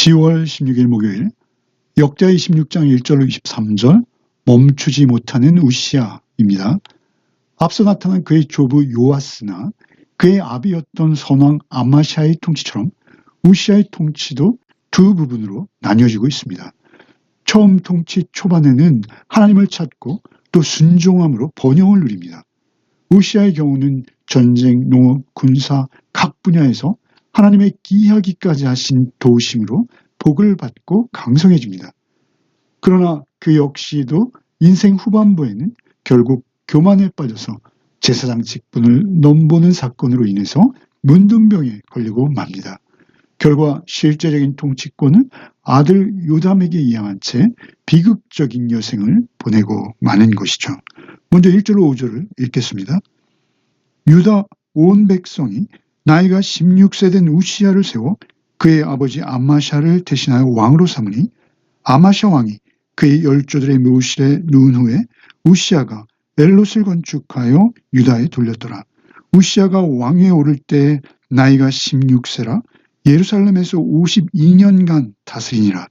10월 16일 목요일 역대 26장 1절로 23절 멈추지 못하는 우시아입니다. 앞서 나타난 그의 조부 요아스나 그의 아비였던 선왕 아마샤의 통치처럼 우시아의 통치도 두 부분으로 나뉘어지고 있습니다. 처음 통치 초반에는 하나님을 찾고 또 순종함으로 번영을 누립니다. 우시아의 경우는 전쟁, 농업, 군사 각 분야에서 하나님의 기하기까지 하신 도우심으로 복을 받고 강성해집니다. 그러나 그 역시도 인생 후반부에는 결국 교만에 빠져서 제사장 직분을 넘보는 사건으로 인해서 문둥병에 걸리고 맙니다. 결과 실제적인 통치권을 아들 요담에게 이양한 채 비극적인 여생을 보내고 마는 것이죠. 먼저 1절로 5절을 읽겠습니다. 유다 온 백성이 나이가 16세 된 우시아를 세워 그의 아버지 아마샤를 대신하여 왕으로 삼으니 아마샤 왕이 그의 열조들의 묘실에 누운 후에 우시아가 엘롯을 건축하여 유다에 돌렸더라. 우시아가 왕위에 오를 때 나이가 16세라 예루살렘에서 52년간 다스리니라.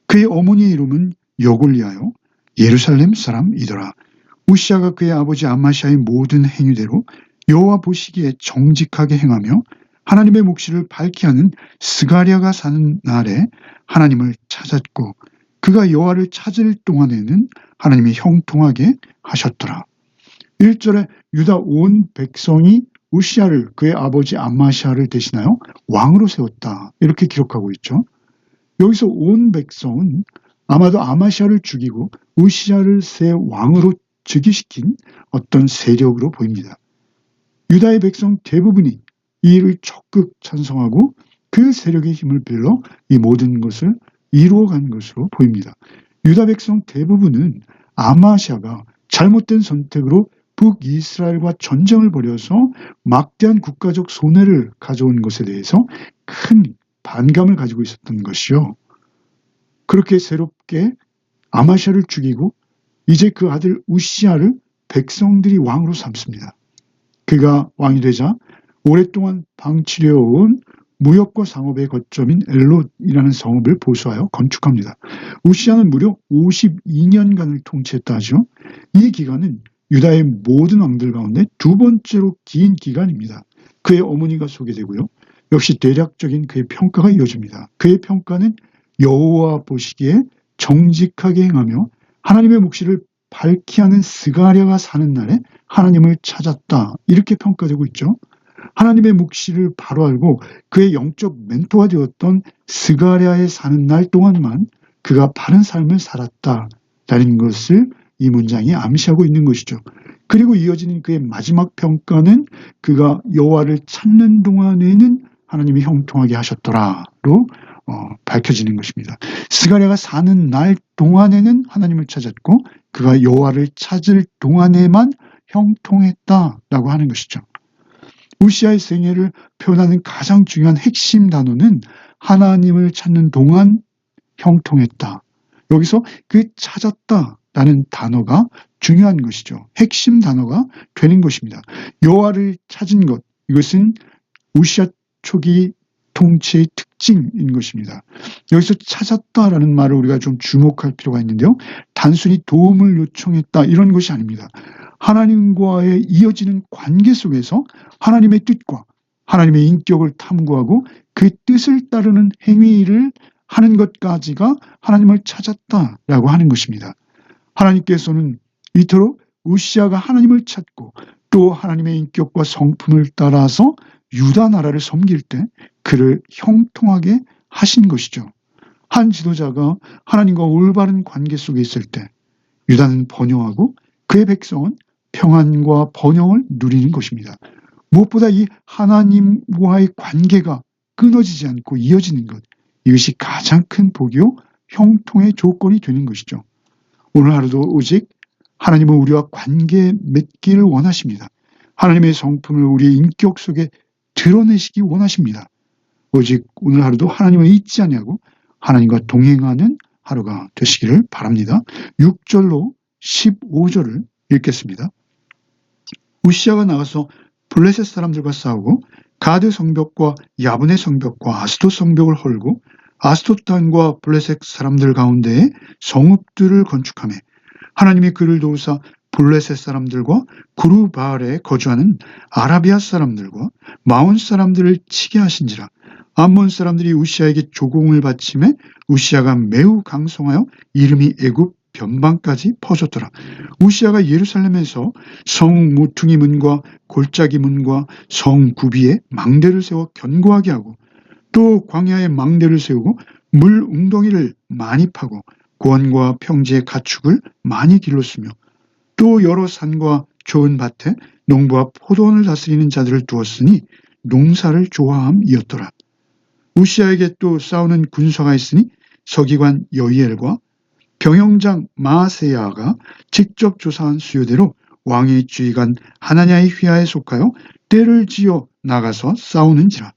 그의 어머니의 이름은 여골리하여 예루살렘 사람이더라. 우시아가 그의 아버지 아마샤의 모든 행위대로 여호와 보시기에 정직하게 행하며 하나님의 묵시를 밝히 하는 스가랴가 사는 날에 하나님을 찾았고 그가 여호와를 찾을 동안에는 하나님이 형통하게 하셨더라. 1절에 유다 온 백성이 우시아를 그의 아버지 아마샤를 대신하여 왕으로 세웠다. 이렇게 기록하고 있죠. 여기서 온 백성은 아마도 아마샤를 죽이고 우시아를 새 왕으로 즉위시킨 어떤 세력으로 보입니다. 유다의 백성 대부분이 이 일을 적극 찬성하고 그 세력의 힘을 빌려 이 모든 것을 이루어간 것으로 보입니다. 유다 백성 대부분은 아마샤가 잘못된 선택으로 북이스라엘과 전쟁을 벌여서 막대한 국가적 손해를 가져온 것에 대해서 큰 반감을 가지고 있었던 것이요. 그렇게 새롭게 아마샤를 죽이고 이제 그 아들 우시아를 백성들이 왕으로 삼습니다. 그가 왕이 되자 오랫동안 방치되어 온 무역과 상업의 거점인 엘롯이라는 성읍을 보수하여 건축합니다. 우시아는 무려 52년간을 통치했다 하죠. 이 기간은 유다의 모든 왕들 가운데 두 번째로 긴 기간입니다. 그의 어머니가 소개되고요. 역시 대략적인 그의 평가가 이어집니다. 그의 평가는 여호와 보시기에 정직하게 행하며 하나님의 묵시를 밝히 하는 스가랴가 사는 날에 하나님을 찾았다. 이렇게 평가되고 있죠. 하나님의 묵시를 바로 알고 그의 영적 멘토가 되었던 스가랴에 사는 날 동안만 그가 바른 삶을 살았다라는 것을 이 문장이 암시하고 있는 것이죠. 그리고 이어지는 그의 마지막 평가는 그가 여호와를 찾는 동안에는 하나님이 형통하게 하셨더라로 밝혀지는 것입니다. 스가랴가 사는 날 동안에는 하나님을 찾았고 그가 여호와를 찾을 동안에만 형통했다라고 하는 것이죠. 우시아의 생애를 표현하는 가장 중요한 핵심 단어는 하나님을 찾는 동안 형통했다. 여기서 그 찾았다라는 단어가 중요한 것이죠. 핵심 단어가 되는 것입니다. 여호와를 찾은 것, 이것은 우시아 초기 통치의 특징인 것입니다. 여기서 찾았다라는 말을 우리가 좀 주목할 필요가 있는데요. 단순히 도움을 요청했다 이런 것이 아닙니다. 하나님과의 이어지는 관계 속에서 하나님의 뜻과 하나님의 인격을 탐구하고 그 뜻을 따르는 행위를 하는 것까지가 하나님을 찾았다라고 하는 것입니다. 하나님께서는 이토록 우시아가 하나님을 찾고 또 하나님의 인격과 성품을 따라서 유다 나라를 섬길 때 그를 형통하게 하신 것이죠. 한 지도자가 하나님과 올바른 관계 속에 있을 때 유다는 번영하고 그의 백성은 평안과 번영을 누리는 것입니다. 무엇보다 이 하나님과의 관계가 끊어지지 않고 이어지는 것, 이것이 가장 큰 복이요 형통의 조건이 되는 것이죠. 오늘 하루도 오직 하나님은 우리와 관계 맺기를 원하십니다. 하나님의 성품을 우리의 인격 속에 드러내시기 원하십니다. 오직 오늘 하루도 하나님을 잊지 아니하고 하나님과 동행하는 하루가 되시기를 바랍니다. 6절로 15절을 읽겠습니다. 우시아가 나가서 블레셋 사람들과 싸우고 가드 성벽과 야분의 성벽과 아스돗 성벽을 헐고 아스돗 땅과 블레셋 사람들 가운데에 성읍들을 건축하며 하나님이 그를 도우사 블레셋 사람들과 구르바알에 거주하는 아라비아 사람들과 마온 사람들을 치게 하신지라. 암몬 사람들이 우시아에게 조공을 바치매 우시아가 매우 강성하여 이름이 애굽 변방까지 퍼졌더라. 우시아가 예루살렘에서 성 모퉁이 문과 골짜기 문과 성 구비에 망대를 세워 견고하게 하고 또 광야에 망대를 세우고 물 웅덩이를 많이 파고 고원과 평지의 가축을 많이 길렀으며 또 여러 산과 좋은 밭에 농부와 포도원을 다스리는 자들을 두었으니 농사를 좋아함이었더라. 우시아에게 또 싸우는 군사가 있으니 서기관 여이엘과 병영장 마세야가 직접 조사한 수요대로 왕의 주의관 하나냐의 휘하에 속하여 떼를 지어 나가서 싸우는지라.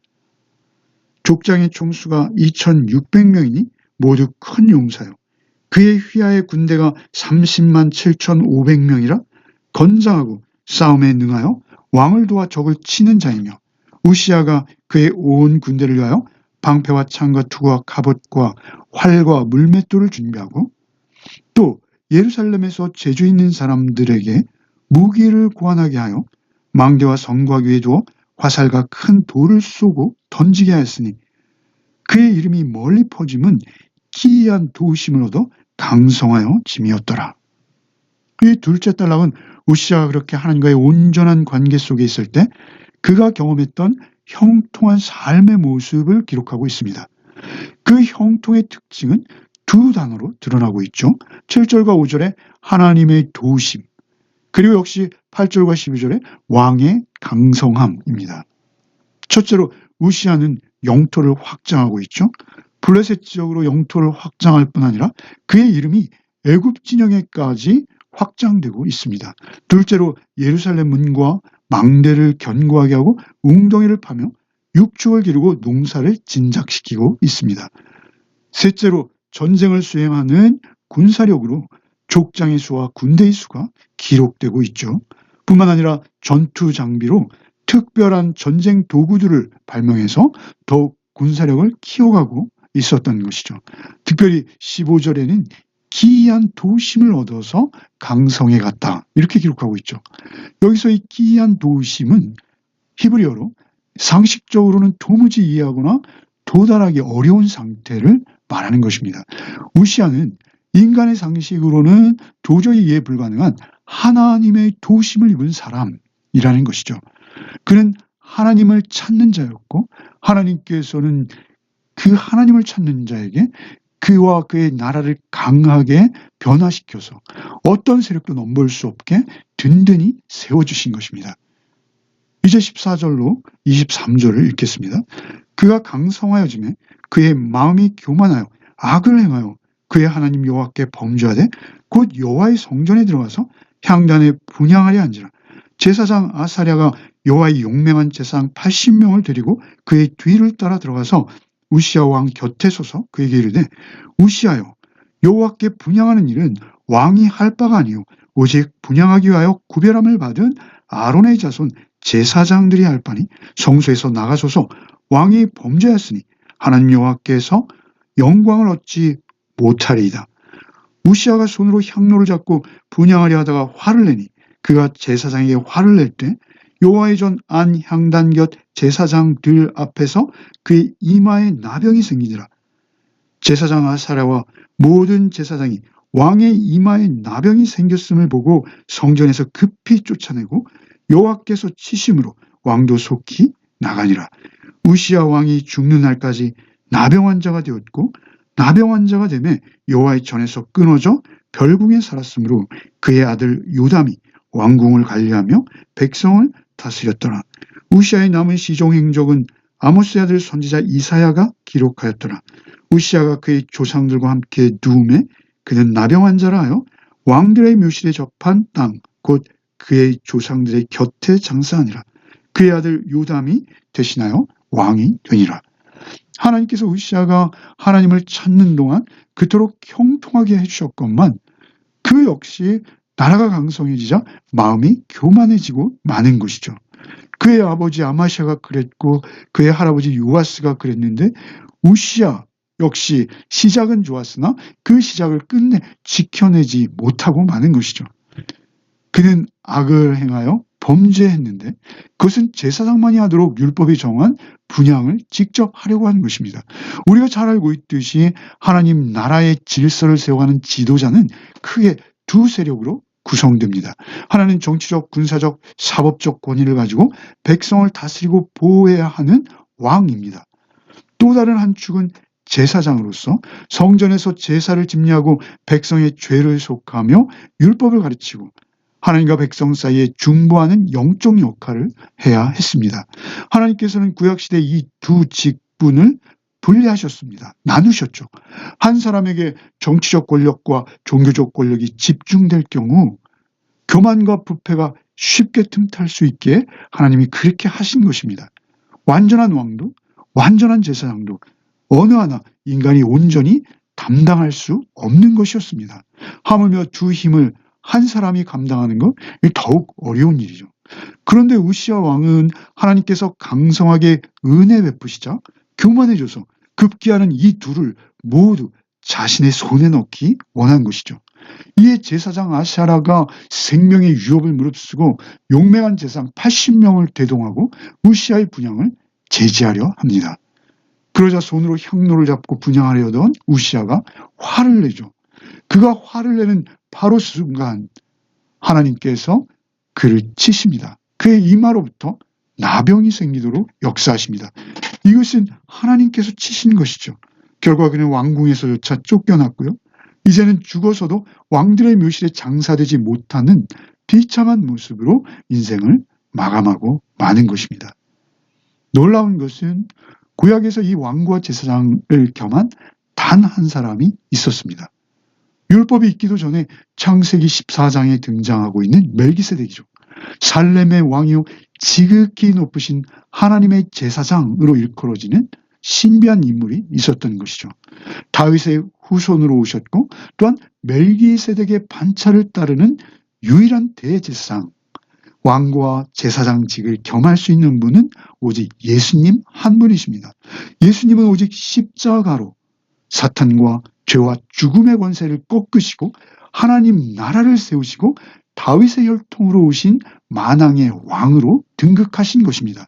족장의 총수가 2600명이니 모두 큰 용사요. 그의 휘하의 군대가 30만 7,500명이라 건장하고 싸움에 능하여 왕을 도와 적을 치는 자이며 우시아가 그의 온 군대를 위하여 방패와 창과 투구와 갑옷과 활과 물맷돌을 준비하고 또 예루살렘에서 재주 있는 사람들에게 무기를 고안하게 하여 망대와 성곽 위에 두어 화살과 큰 돌을 쏘고 던지게 하였으니 그의 이름이 멀리 퍼짐은 기이한 도우심을 얻어 강성하여 짐이었더라. 이 둘째 단락은 우시아가 그렇게 하나님과의 온전한 관계 속에 있을 때 그가 경험했던 형통한 삶의 모습을 기록하고 있습니다. 그 형통의 특징은 두 단어로 드러나고 있죠. 7절과 5절에 하나님의 도우심, 그리고 역시 8절과 12절에 왕의 강성함입니다. 첫째로 우시아는 영토를 확장하고 있죠. 블레셋 지역으로 영토를 확장할 뿐 아니라 그의 이름이 애굽 진영에까지 확장되고 있습니다. 둘째로 예루살렘 문과 망대를 견고하게 하고 웅덩이를 파며 육축을 기르고 농사를 진작시키고 있습니다. 셋째로 전쟁을 수행하는 군사력으로 족장의 수와 군대의 수가 기록되고 있죠. 뿐만 아니라 전투 장비로 특별한 전쟁 도구들을 발명해서 더욱 군사력을 키워가고 있었던 것이죠. 특별히 15절에는 기이한 도우심을 얻어서 강성해 갔다 이렇게 기록하고 있죠. 여기서 이 기이한 도우심은 히브리어로 상식적으로는 도무지 이해하거나 도달하기 어려운 상태를 말하는 것입니다. 우시아는 인간의 상식으로는 도저히 이해 불가능한 하나님의 도우심을 입은 사람이라는 것이죠. 그는 하나님을 찾는 자였고 하나님께서는 그 하나님을 찾는 자에게 그와 그의 나라를 강하게 변화시켜서 어떤 세력도 넘볼 수 없게 든든히 세워주신 것입니다. 이제 14절로 23절을 읽겠습니다. 그가 강성하여짐에 그의 마음이 교만하여 악을 행하여 그의 하나님 여호와께 범죄하되 곧 여호와의 성전에 들어가서 향단에 분향하려 한지라. 제사장 아사랴가 여호와의 용맹한 제사장 80명을 데리고 그의 뒤를 따라 들어가서 우시아 왕 곁에 서서 그에게 이르되 우시아여 여호와께 분향하는 일은 왕이 할 바가 아니요 오직 분향하기 위하여 구별함을 받은 아론의 자손 제사장들이 할 바니 성소에서 나가소서. 왕이 범죄하였으니 하나님 여호와께서 영광을 얻지 못하리이다. 우시아가 손으로 향로를 잡고 분향하려 하다가 화를 내니 그가 제사장에게 화를 낼 때 여호와의 전 안 향단 곁 제사장들 앞에서 그의 이마에 나병이 생기니라. 제사장 아사랴와 모든 제사장이 왕의 이마에 나병이 생겼음을 보고 성전에서 급히 쫓아내고 여호와께서 치심으로 왕도 속히 나가니라. 우시아 왕이 죽는 날까지 나병 환자가 되었고 나병 환자가 되매 여호와의 전에서 끊어져 별궁에 살았으므로 그의 아들 요담이 왕궁을 관리하며 백성을 다스렸더라. 우시아의 남은 시종 행적은 아모스의 아들 선지자 이사야가 기록하였더라. 우시아가 그의 조상들과 함께 누움에 그는 나병 환자라 하여 왕들의 묘실에 접한 땅 곧 그의 조상들의 곁에 장사하니라. 그의 아들 요담이 대신하여 왕이 되니라. 하나님께서 우시아가 하나님을 찾는 동안 그토록 형통하게 해주셨건만 그 역시 나라가 강성해지자 마음이 교만해지고 마는 것이죠. 그의 아버지 아마시아가 그랬고 그의 할아버지 요아스가 그랬는데 우시아 역시 시작은 좋았으나 그 시작을 끝내 지켜내지 못하고 마는 것이죠. 그는 악을 행하여 범죄했는데 그것은 제사장만이 하도록 율법이 정한 분향을 직접 하려고 하는 것입니다. 우리가 잘 알고 있듯이 하나님 나라의 질서를 세워가는 지도자는 크게 두 세력으로 구성됩니다. 하나는 정치적, 군사적, 사법적 권위를 가지고 백성을 다스리고 보호해야 하는 왕입니다. 또 다른 한 축은 제사장으로서 성전에서 제사를 집례하고 백성의 죄를 속하며 율법을 가르치고 하나님과 백성 사이에 중보하는 영적 역할을 해야 했습니다. 하나님께서는 구약시대 이 두 직분을 분리하셨습니다. 나누셨죠. 한 사람에게 정치적 권력과 종교적 권력이 집중될 경우 교만과 부패가 쉽게 틈탈 수 있게 하나님이 그렇게 하신 것입니다. 완전한 왕도 완전한 제사장도 어느 하나 인간이 온전히 담당할 수 없는 것이었습니다. 하물며 두 힘을 한 사람이 감당하는 건 더욱 어려운 일이죠. 그런데 우시야 왕은 하나님께서 강성하게 은혜 베푸시자 교만해져서 급기야는 이 둘을 모두 자신의 손에 넣기 원한 것이죠. 이에 제사장 아샤라가 생명의 위협을 무릅쓰고 용맹한 제사장 80명을 대동하고 우시야의 분향을 제지하려 합니다. 그러자 손으로 향로를 잡고 분향하려던 우시야가 화를 내죠. 그가 화를 내는 바로 순간 하나님께서 그를 치십니다. 그의 이마로부터 나병이 생기도록 역사하십니다. 이것은 하나님께서 치신 것이죠. 결과 그는 왕궁에서조차 쫓겨났고요. 이제는 죽어서도 왕들의 묘실에 장사되지 못하는 비참한 모습으로 인생을 마감하고 마는 것입니다. 놀라운 것은 구약에서 이 왕과 제사장을 겸한 단 한 사람이 있었습니다. 율법이 있기도 전에 창세기 14장에 등장하고 있는 멜기세덱이죠. 살렘의 왕이요 지극히 높으신 하나님의 제사장으로 일컬어지는 신비한 인물이 있었던 것이죠. 다윗의 후손으로 오셨고 또한 멜기세덱의 반차를 따르는 유일한 대제사장, 왕과 제사장직을 겸할 수 있는 분은 오직 예수님 한 분이십니다. 예수님은 오직 십자가로 사탄과 죄와 죽음의 권세를 꺾으시고 하나님 나라를 세우시고 다윗의 혈통으로 오신 만왕의 왕으로 등극하신 것입니다.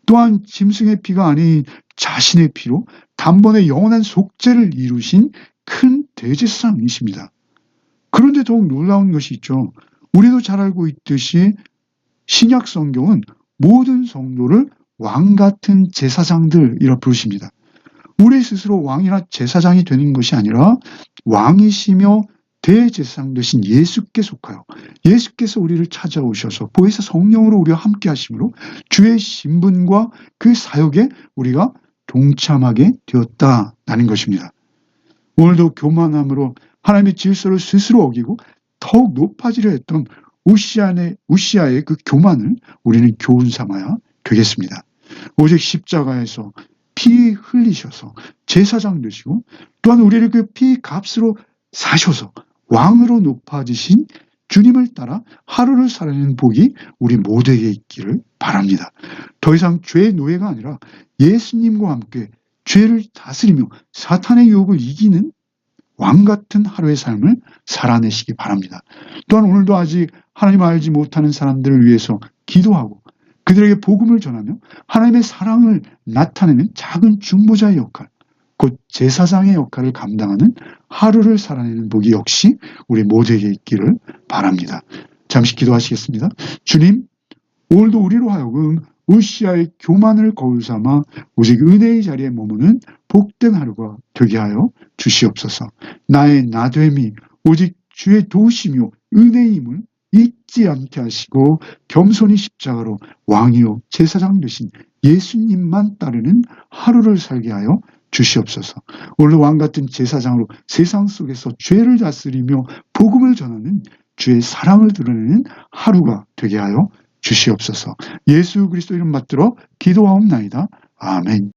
또한 짐승의 피가 아닌 자신의 피로 단번에 영원한 속죄를 이루신 큰 대제사장이십니다. 그런데 더욱 놀라운 것이 있죠. 우리도 잘 알고 있듯이 신약 성경은 모든 성도를 왕 같은 제사장들이라 부르십니다. 우리 스스로 왕이나 제사장이 되는 것이 아니라 왕이시며 대제사장 되신 예수께 속하여 예수께서 우리를 찾아오셔서 보혜사 성령으로 우리와 함께 하심으로 주의 신분과 그 사역에 우리가 동참하게 되었다는 것입니다. 오늘도 교만함으로 하나님의 질서를 스스로 어기고 더욱 높아지려 했던 우시야의 그 교만을 우리는 교훈 삼아야 되겠습니다. 오직 십자가에서 피 흘리셔서 제사장 되시고 또한 우리를 그 피 값으로 사셔서 왕으로 높아지신 주님을 따라 하루를 살아내는 복이 우리 모두에게 있기를 바랍니다. 더 이상 죄의 노예가 아니라 예수님과 함께 죄를 다스리며 사탄의 유혹을 이기는 왕 같은 하루의 삶을 살아내시기 바랍니다. 또한 오늘도 아직 하나님을 알지 못하는 사람들을 위해서 기도하고 그들에게 복음을 전하며 하나님의 사랑을 나타내는 작은 중보자의 역할, 곧 제사장의 역할을 감당하는 하루를 살아내는 복이 역시 우리 모두에게 있기를 바랍니다. 잠시 기도하시겠습니다. 주님, 오늘도 우리로 하여금 우시야의 교만을 거울 삼아 오직 은혜의 자리에 머무는 복된 하루가 되게 하여 주시옵소서. 나의 나됨이 오직 주의 도우시며 은혜임을 잊지 않게 하시고 겸손히 십자가로 왕이요 제사장 되신 예수님만 따르는 하루를 살게 하여 주시옵소서. 오늘 왕같은 제사장으로 세상 속에서 죄를 다스리며 복음을 전하는 주의 사랑을 드러내는 하루가 되게 하여 주시옵소서. 예수 그리스도 이름 받들어 기도하옵나이다. 아멘.